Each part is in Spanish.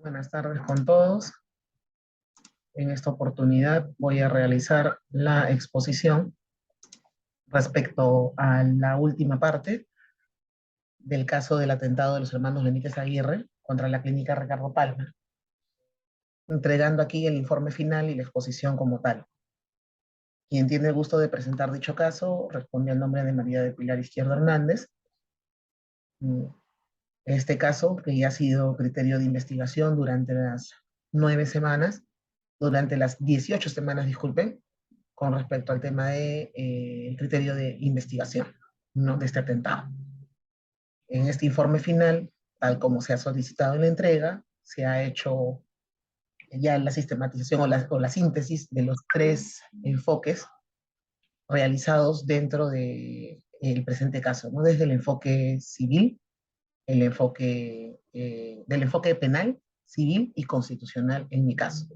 Buenas tardes con todos. En esta oportunidad voy a realizar la exposición respecto a la última parte del caso del atentado de los hermanos Benítez Aguirre contra la clínica Ricardo Palma, entregando aquí el informe final y la exposición como tal. Quien tiene el gusto de presentar dicho caso responde al nombre de María de Pilar Izquierdo Hernández. Este caso, que ya ha sido criterio de investigación durante las 9 semanas, durante las 18 semanas, disculpen, con respecto al tema de el criterio de investigación, ¿no? De este atentado. En este informe final, tal como se ha solicitado en la entrega, se ha hecho ya la sistematización o la síntesis de los tres enfoques realizados dentro del presente caso, ¿no? Desde el enfoque civil, el enfoque del enfoque penal, civil y constitucional en mi caso.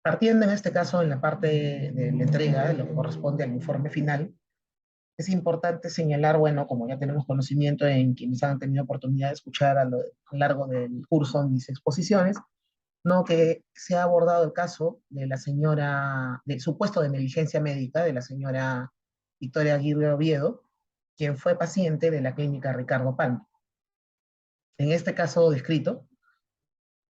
Partiendo en este caso en la parte de la entrega, de lo que corresponde al informe final, es importante señalar, bueno, como ya tenemos conocimiento en quienes han tenido oportunidad de escuchar a lo largo del curso mis exposiciones, ¿no? Que se ha abordado el caso de la señora, del supuesto de negligencia médica de la señora Victoria Aguirre Oviedo, quien fue paciente de la clínica Ricardo Palma. En este caso descrito,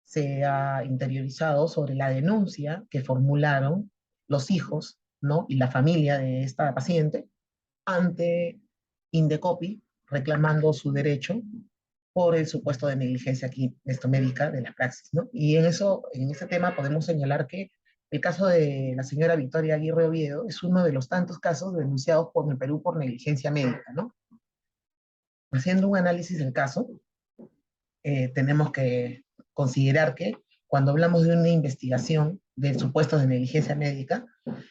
se ha interiorizado sobre la denuncia que formularon los hijos, ¿no? Y la familia de esta paciente ante Indecopi, reclamando su derecho por el supuesto de negligencia aquí, esto médica de la praxis, ¿no? Y en eso, en este tema podemos señalar que el caso de la señora Victoria Aguirre Oviedo es uno de los tantos casos denunciados por el Perú por negligencia médica, ¿no? Haciendo un análisis del caso, tenemos que considerar que cuando hablamos de una investigación de supuestos de negligencia médica,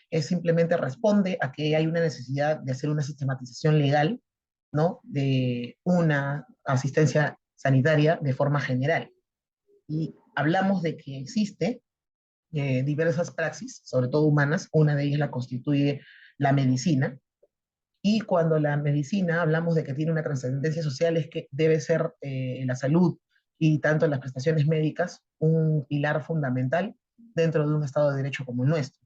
es simplemente responde a que hay una necesidad de hacer una sistematización legal, ¿no? De una asistencia sanitaria de forma general. Y hablamos de que existe diversas praxis, sobre todo humanas, una de ellas la constituye la medicina, y cuando la medicina hablamos de que tiene una trascendencia social es que debe ser la salud y tanto las prestaciones médicas un pilar fundamental dentro de un Estado de Derecho como el nuestro.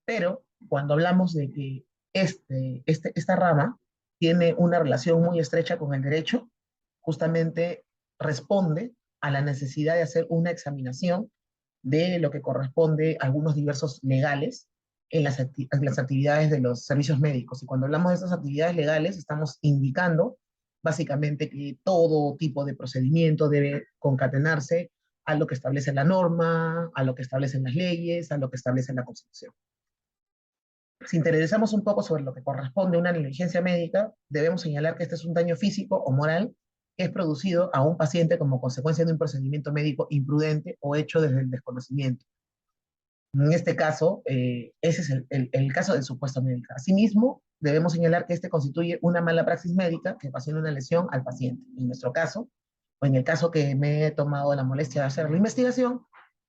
Pero cuando hablamos de que esta rama tiene una relación muy estrecha con el derecho, justamente responde a la necesidad de hacer una examinación de lo que corresponde a algunos diversos legales en las actividades de los servicios médicos. Y cuando hablamos de estas actividades legales, estamos indicando básicamente que todo tipo de procedimiento debe concatenarse a lo que establece la norma, a lo que establecen las leyes, a lo que establece la Constitución. Si interesamos un poco sobre lo que corresponde a una negligencia médica, debemos señalar que este es un daño físico o moral que es producido a un paciente como consecuencia de un procedimiento médico imprudente o hecho desde el desconocimiento. En este caso, ese es el caso del supuesto médico. Asimismo, debemos señalar que este constituye una mala praxis médica que ocasiona una lesión al paciente. En nuestro caso, o en el caso que me he tomado la molestia de hacer la investigación,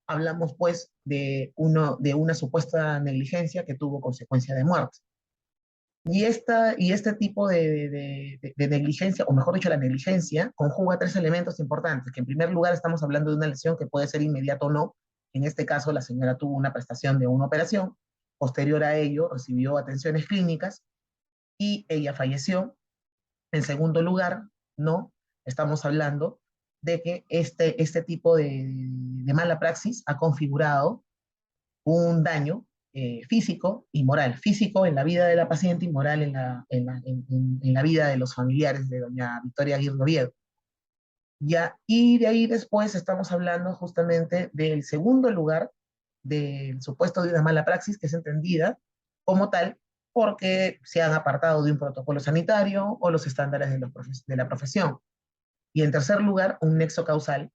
hablamos pues de una supuesta negligencia que tuvo consecuencia de muerte. Y este tipo de negligencia, o mejor dicho, la negligencia, conjuga tres elementos importantes, que en primer lugar estamos hablando de una lesión que puede ser inmediata o no. En este caso, la señora tuvo una prestación de una operación, posterior a ello recibió atenciones clínicas y ella falleció. En segundo lugar, no, estamos hablando de que este tipo de mala praxis ha configurado un daño físico y moral, físico en la vida de la paciente y moral en la vida de los familiares de doña Victoria Aguirre Oviedo. Ya, y de ahí después estamos hablando justamente del segundo lugar del supuesto de una mala praxis que es entendida como tal porque se han apartado de un protocolo sanitario o los estándares de la profesión. Y en tercer lugar, un nexo causal,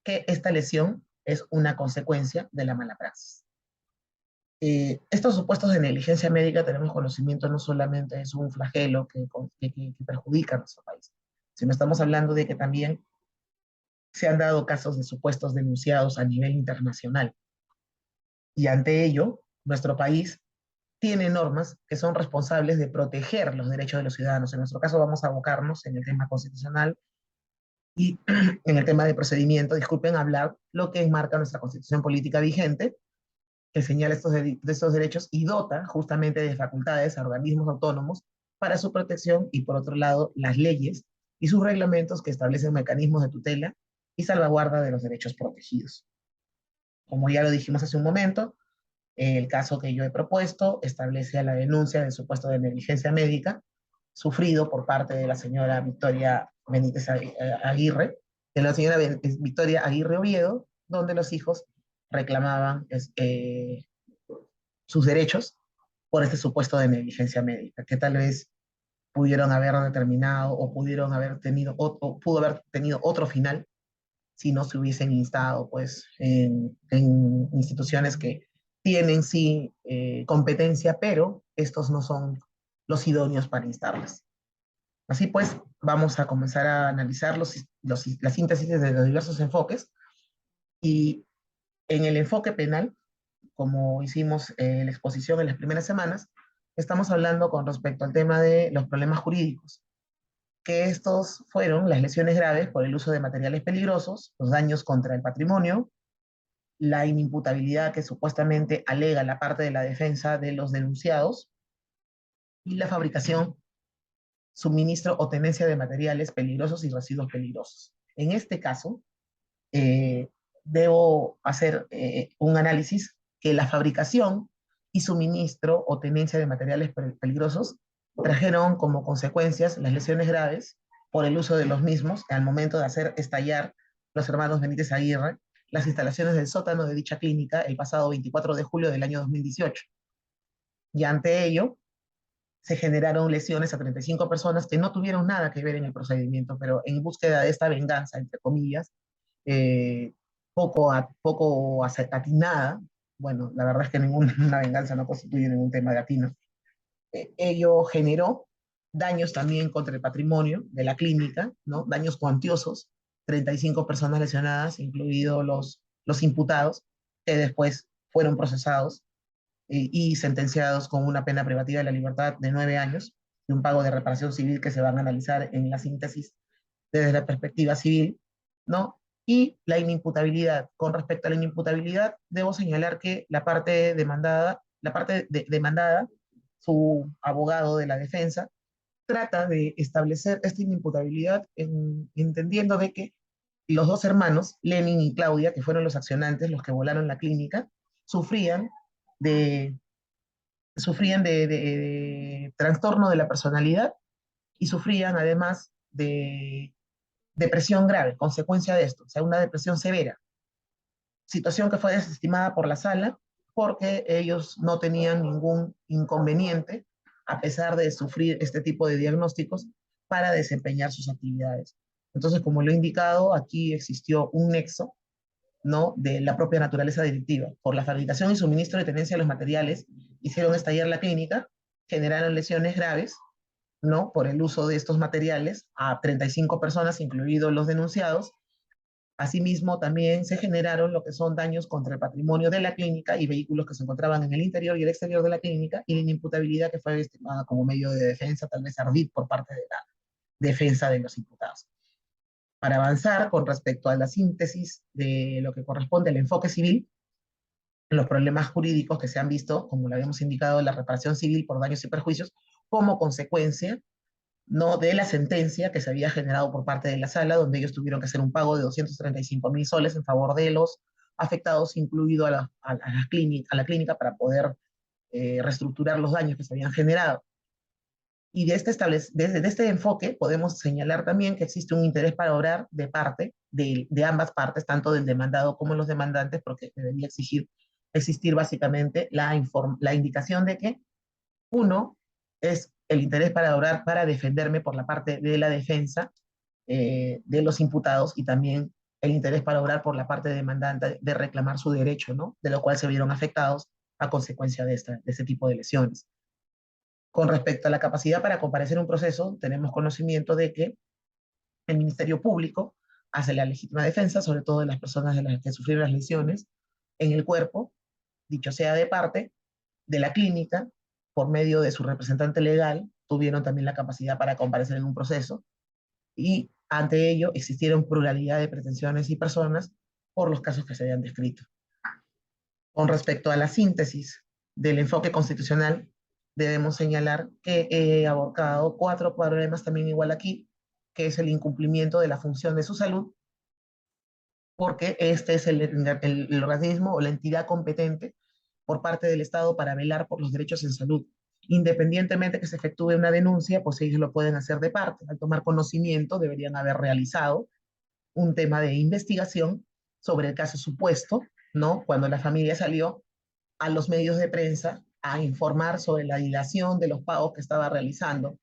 que esta lesión es una consecuencia de la mala praxis. Estos supuestos de negligencia médica tenemos conocimiento no solamente es un flagelo que perjudica a nuestro país, sino estamos hablando de que también se han dado casos de supuestos denunciados a nivel internacional. Y ante ello, nuestro país tiene normas que son responsables de proteger los derechos de los ciudadanos. En nuestro caso vamos a abocarnos en el tema constitucional y en el tema de procedimiento, disculpen, hablar lo que enmarca nuestra constitución política vigente, que señala estos derechos y dota justamente de facultades a organismos autónomos para su protección y, por otro lado, las leyes y sus reglamentos que establecen mecanismos de tutela y salvaguarda de los derechos protegidos. Como ya lo dijimos hace un momento, el caso que yo he propuesto establece a la denuncia del supuesto de negligencia médica sufrido por parte de la señora Victoria Benítez Aguirre, de la señora Victoria Aguirre Oviedo, donde los hijos reclamaban sus derechos por este supuesto de negligencia médica, que tal vez pudieron haber determinado o pudieron haber tenido, o pudo haber tenido otro final si no se hubiesen instado pues en instituciones que tienen sí competencia, pero estos no son los idóneos para instarlas. Así pues, vamos a comenzar a analizar la síntesis de los diversos enfoques y en el enfoque penal, como hicimos la exposición en las primeras semanas, estamos hablando con respecto al tema de los problemas jurídicos, que estos fueron las lesiones graves por el uso de materiales peligrosos, los daños contra el patrimonio, la inimputabilidad que supuestamente alega la parte de la defensa de los denunciados y la fabricación, suministro o tenencia de materiales peligrosos y residuos peligrosos. En este caso, eh, debo hacer un análisis que la fabricación y suministro o tenencia de materiales peligrosos trajeron como consecuencias las lesiones graves por el uso de los mismos al momento de hacer estallar los hermanos Benítez Aguirre las instalaciones del sótano de dicha clínica el pasado 24 de julio del año 2018. Y ante ello, se generaron lesiones a 35 personas que no tuvieron nada que ver en el procedimiento, pero en búsqueda de esta venganza, entre comillas, eh, poco atinada, bueno, la verdad es que ninguna venganza no constituye ningún tema de atino, ello generó daños también contra el patrimonio de la clínica, ¿no? Daños cuantiosos, 35 personas lesionadas, incluidos los imputados, que después fueron procesados y sentenciados con una pena privativa de la libertad de 9 años y un pago de reparación civil que se van a analizar en la síntesis desde la perspectiva civil, ¿no? Y la inimputabilidad. Con respecto a la inimputabilidad, debo señalar que demandada, su abogado de la defensa, trata de establecer esta inimputabilidad entendiendo de que los dos hermanos, Lenin y Claudia, que fueron los accionantes, los que volaron la clínica, sufrían de, de trastorno de la personalidad y sufrían además de depresión grave, consecuencia de esto, o sea, una depresión severa, situación que fue desestimada por la sala porque ellos no tenían ningún inconveniente, a pesar de sufrir este tipo de diagnósticos, para desempeñar sus actividades. Entonces, como lo he indicado, aquí existió un nexo, ¿no?, de la propia naturaleza delictiva. Por la fabricación y suministro de tenencia de los materiales, hicieron estallar la clínica, generaron lesiones graves, ¿no?, por el uso de estos materiales a 35 personas, incluidos los denunciados. Asimismo, también se generaron lo que son daños contra el patrimonio de la clínica y vehículos que se encontraban en el interior y el exterior de la clínica, y la inimputabilidad que fue estimada como medio de defensa, tal vez ardid por parte de la defensa de los imputados. Para avanzar con respecto a la síntesis de lo que corresponde al enfoque civil, los problemas jurídicos que se han visto, como lo habíamos indicado, la reparación civil por daños y perjuicios, como consecuencia, no de la sentencia que se había generado por parte de la sala, donde ellos tuvieron que hacer un pago de 235.000 soles en favor de los afectados, incluido a la clínica para poder reestructurar los daños que se habían generado. Y desde este enfoque podemos señalar también que existe un interés para obrar de ambas partes, tanto del demandado como los demandantes, porque debería existir básicamente la indicación de que uno es el interés para obrar para defenderme por la parte de la defensa de los imputados y también el interés para obrar por la parte demandante de reclamar su derecho, ¿no? De lo cual se vieron afectados a consecuencia de este tipo de lesiones. Con respecto a la capacidad para comparecer en un proceso, tenemos conocimiento de que el Ministerio Público hace la legítima defensa, sobre todo de las personas de las que sufrieron las lesiones en el cuerpo, dicho sea de parte, de la clínica, por medio de su representante legal, tuvieron también la capacidad para comparecer en un proceso, y Ante ello, existieron pluralidad de pretensiones y personas por los casos que se habían descrito. Con respecto a la síntesis del enfoque constitucional, debemos señalar que he abordado 4 problemas también igual aquí, que es el incumplimiento de la función de su salud, porque este es el organismo o la entidad competente por parte del Estado para velar por los derechos en salud. Independientemente que se efectúe una denuncia, pues ellos lo pueden hacer de parte. Al tomar conocimiento, deberían haber realizado un tema de investigación sobre el caso supuesto, ¿no? Cuando la familia salió a los medios de prensa a informar sobre la dilación de los pagos que estaba realizando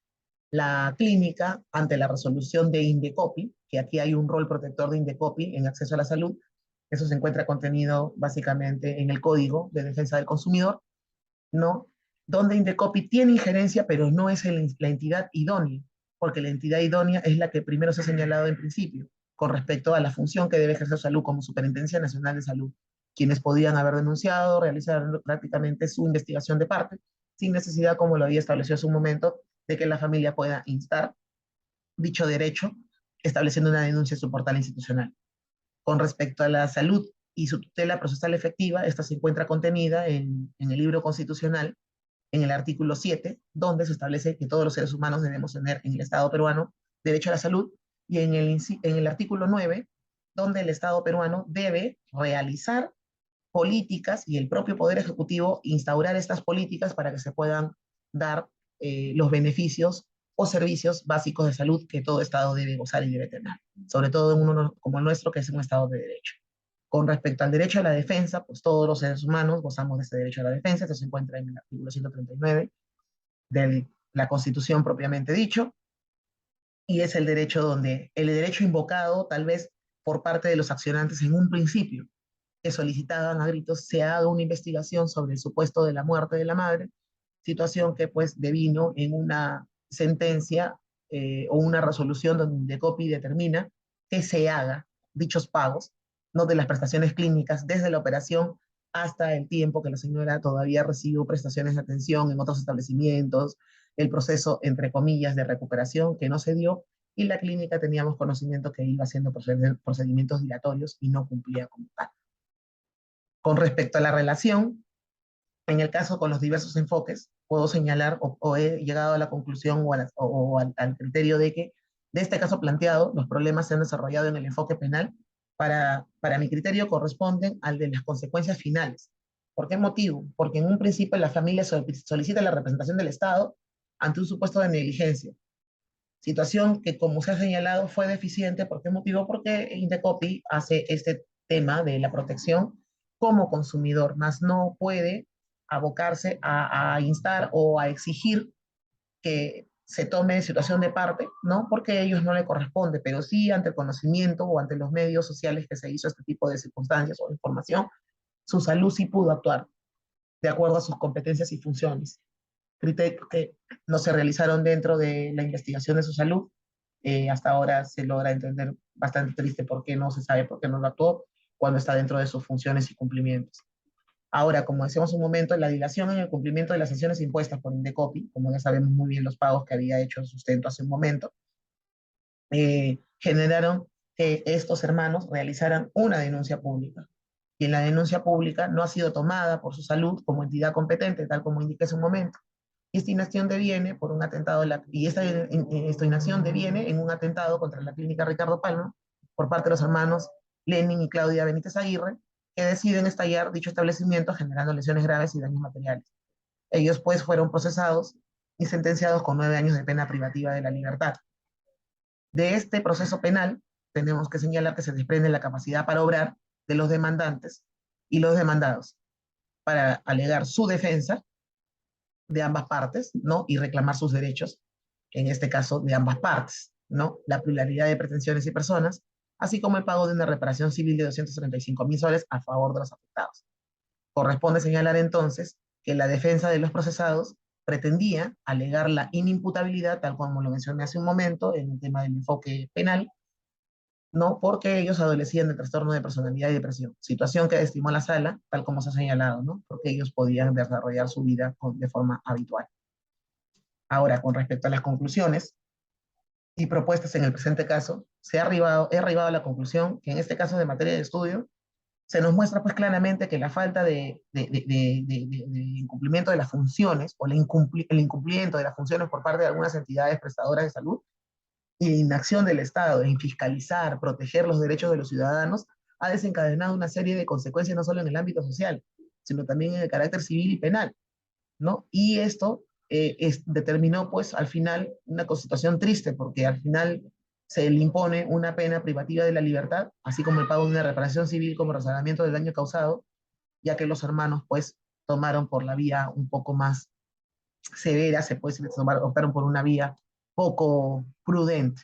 la clínica ante la resolución de Indecopi, que aquí hay un rol protector de Indecopi en acceso a la salud. Eso se encuentra contenido básicamente en el Código de Defensa del Consumidor, ¿no? Donde Indecopi tiene injerencia, pero no es la entidad idónea, porque la entidad idónea es la que primero se ha señalado en principio, con respecto a la función que debe ejercer salud como Superintendencia Nacional de Salud, quienes podían haber denunciado, realizar prácticamente su investigación de parte, sin necesidad, como lo había establecido hace un momento, de que la familia pueda instar dicho derecho, estableciendo una denuncia en su portal institucional. Con respecto a la salud y su tutela procesal efectiva, esta se encuentra contenida en el libro constitucional, en el artículo 7, donde se establece que todos los seres humanos debemos tener en el Estado peruano derecho a la salud, y en el artículo 9, donde el Estado peruano debe realizar políticas y el propio Poder Ejecutivo instaurar estas políticas para que se puedan dar los beneficios o servicios básicos de salud que todo Estado debe gozar y debe tener, sobre todo en uno como el nuestro, que es un Estado de derecho. Con respecto al derecho a la defensa, pues todos los seres humanos gozamos de este derecho a la defensa. Esto se encuentra en el artículo 139 de la Constitución propiamente dicho, y es el derecho donde el derecho invocado tal vez por parte de los accionantes en un principio, que solicitaban a gritos se haga una investigación sobre el supuesto de la muerte de la madre, situación que pues devino en una sentencia o una resolución donde Indecopi determina que se haga dichos pagos, no de las prestaciones clínicas, desde la operación hasta el tiempo que la señora todavía recibió prestaciones de atención en otros establecimientos, el proceso, entre comillas, de recuperación que no se dio, y la clínica teníamos conocimiento que iba haciendo procedimientos dilatorios y no cumplía como tal. Con respecto a la relación, en el caso con los diversos enfoques, puedo señalar o he llegado a la conclusión o al criterio de que de este caso planteado, los problemas se han desarrollado en el enfoque penal. Para mi criterio corresponden al de las consecuencias finales. ¿Por qué motivo? Porque en un principio la familia solicita la representación del Estado ante un supuesto de negligencia. Situación que, como se ha señalado, fue deficiente. ¿Por qué motivo? Porque Indecopi hace este tema de la protección como consumidor, más no puede abocarse a instar o a exigir que se tome situación de parte, ¿no? Porque a ellos no le corresponde, pero sí ante el conocimiento o ante los medios sociales que se hizo este tipo de circunstancias o información, su salud sí pudo actuar de acuerdo a sus competencias y funciones. Criterios que no se realizaron dentro de la investigación de su salud. Hasta ahora se logra entender bastante triste por qué no se sabe por qué no lo actuó cuando está dentro de sus funciones y cumplimientos. Ahora, como decíamos un momento, la dilación en el cumplimiento de las sanciones impuestas por Indecopi, como ya sabemos muy bien los pagos que había hecho sustento hace un momento, generaron que estos hermanos realizaran una denuncia pública. Y en la denuncia pública no ha sido tomada por su salud como entidad competente, tal como indiqué hace un momento. Y esta inacción deviene por un atentado, y esta inacción deviene en un atentado contra la clínica Ricardo Palma por parte de los hermanos Lenin y Claudia Benítez Aguirre, que deciden estallar dicho establecimiento generando lesiones graves y daños materiales. Ellos pues fueron procesados y sentenciados con 9 años de pena privativa de la libertad. De este proceso penal tenemos que señalar que se desprende la capacidad para obrar de los demandantes y los demandados para alegar su defensa de ambas partes, ¿no? Y reclamar sus derechos, en este caso de ambas partes, ¿no? La pluralidad de pretensiones y personas, así como el pago de una reparación civil de 235.000 soles a favor de los afectados. Corresponde señalar entonces que la defensa de los procesados pretendía alegar la inimputabilidad, tal como lo mencioné hace un momento, en el tema del enfoque penal, ¿no? Porque ellos adolecían de trastorno de personalidad y depresión, situación que estimó la sala, tal como se ha señalado, ¿no? Porque ellos podían desarrollar su vida de forma habitual. Ahora, con respecto a las conclusiones, y propuestas en el presente caso, he arribado a la conclusión que en este caso de materia de estudio, se nos muestra pues claramente que la falta de incumplimiento de las funciones o el incumplimiento de las funciones por parte de algunas entidades prestadoras de salud y inacción del Estado en fiscalizar, proteger los derechos de los ciudadanos, ha desencadenado una serie de consecuencias no solo en el ámbito social, sino también en el carácter civil y penal, ¿no? Y esto determinó, pues, al final una situación triste, porque al final se le impone una pena privativa de la libertad, así como el pago de una reparación civil como resarcimiento del daño causado, ya que los hermanos, pues, tomaron por la vía un poco más severa, se puede decir, optaron por una vía poco prudente.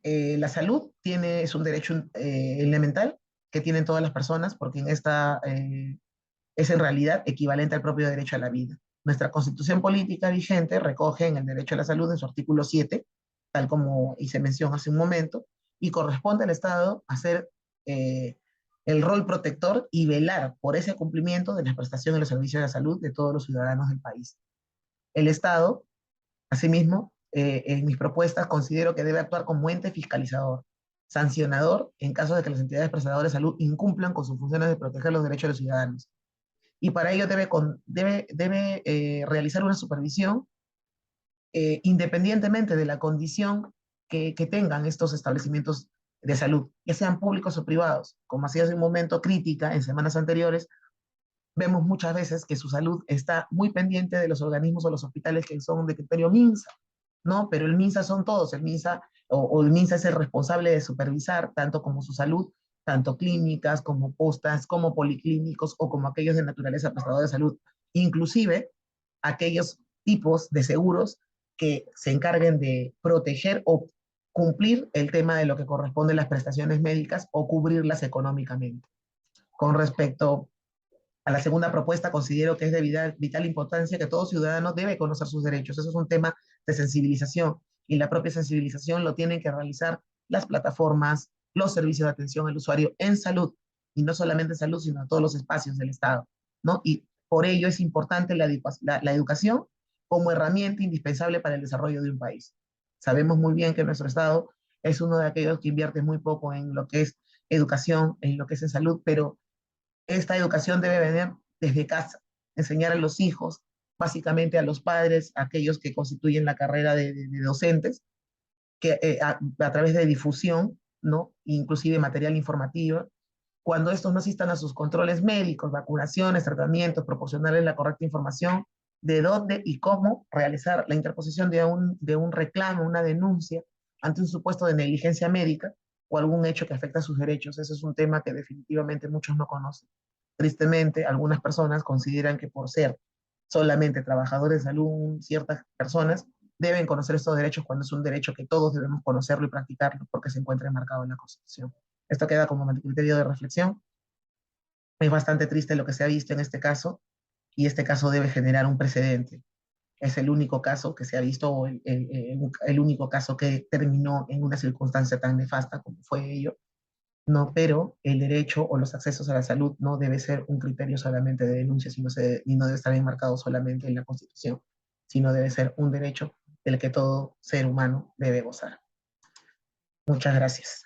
La salud es un derecho elemental que tienen todas las personas, porque en esta es en realidad equivalente al propio derecho a la vida. Nuestra constitución política vigente recoge en el derecho a la salud en su artículo 7, tal como hice mención hace un momento, y corresponde al Estado hacer eh, el rol protector y velar por ese cumplimiento de las prestaciones y los servicios de la salud de todos los ciudadanos del país. El Estado, asimismo, en mis propuestas considero que debe actuar como ente fiscalizador, sancionador en caso de que las entidades prestadoras de salud incumplan con sus funciones de proteger los derechos de los ciudadanos, y para ello debe realizar una supervisión independientemente de la condición que tengan estos establecimientos de salud, ya sean públicos o privados. Como hacía hace un momento crítica en semanas anteriores, vemos muchas veces que su salud está muy pendiente de los organismos o los hospitales que son de criterio MINSA, ¿no? Pero el MINSA son todos, el MINSA o el MINSA es el responsable de supervisar tanto como su salud, tanto clínicas como postas, como policlínicos o como aquellos de naturaleza prestador de salud, inclusive aquellos tipos de seguros que se encarguen de proteger o cumplir el tema de lo que corresponde a las prestaciones médicas o cubrirlas económicamente. Con respecto a la segunda propuesta, considero que es de vital importancia que todo ciudadano debe conocer sus derechos. Eso es un tema de sensibilización y la propia sensibilización lo tienen que realizar las plataformas, los servicios de atención al usuario en salud, y no solamente en salud, sino en todos los espacios del Estado, ¿no? Y por ello es importante la educación como herramienta indispensable para el desarrollo de un país. Sabemos muy bien que nuestro Estado es uno de aquellos que invierte muy poco en lo que es educación, en lo que es en salud, pero esta educación debe venir desde casa, enseñar a los hijos, básicamente a los padres, a aquellos que constituyen la carrera de docentes, que a través de difusión, ¿no? Inclusive material informativo, cuando estos no asistan a sus controles médicos, vacunaciones, tratamientos, proporcionarles la correcta información de dónde y cómo realizar la interposición de un reclamo, una denuncia ante un supuesto de negligencia médica o algún hecho que afecta a sus derechos. Ese es un tema que definitivamente muchos no conocen. Tristemente, algunas personas consideran que por ser solamente trabajadores de salud, ciertas personas deben conocer estos derechos cuando es un derecho que todos debemos conocerlo y practicarlo porque se encuentra enmarcado en la Constitución. Esto queda como criterio de reflexión. Es bastante triste lo que se ha visto en este caso y este caso debe generar un precedente. Es el único caso que se ha visto o el único caso que terminó en una circunstancia tan nefasta como fue ello, no, pero el derecho o los accesos a la salud no debe ser un criterio solamente de denuncia, y no debe estar enmarcado solamente en la Constitución, sino debe ser un derecho del que todo ser humano debe gozar. Muchas gracias.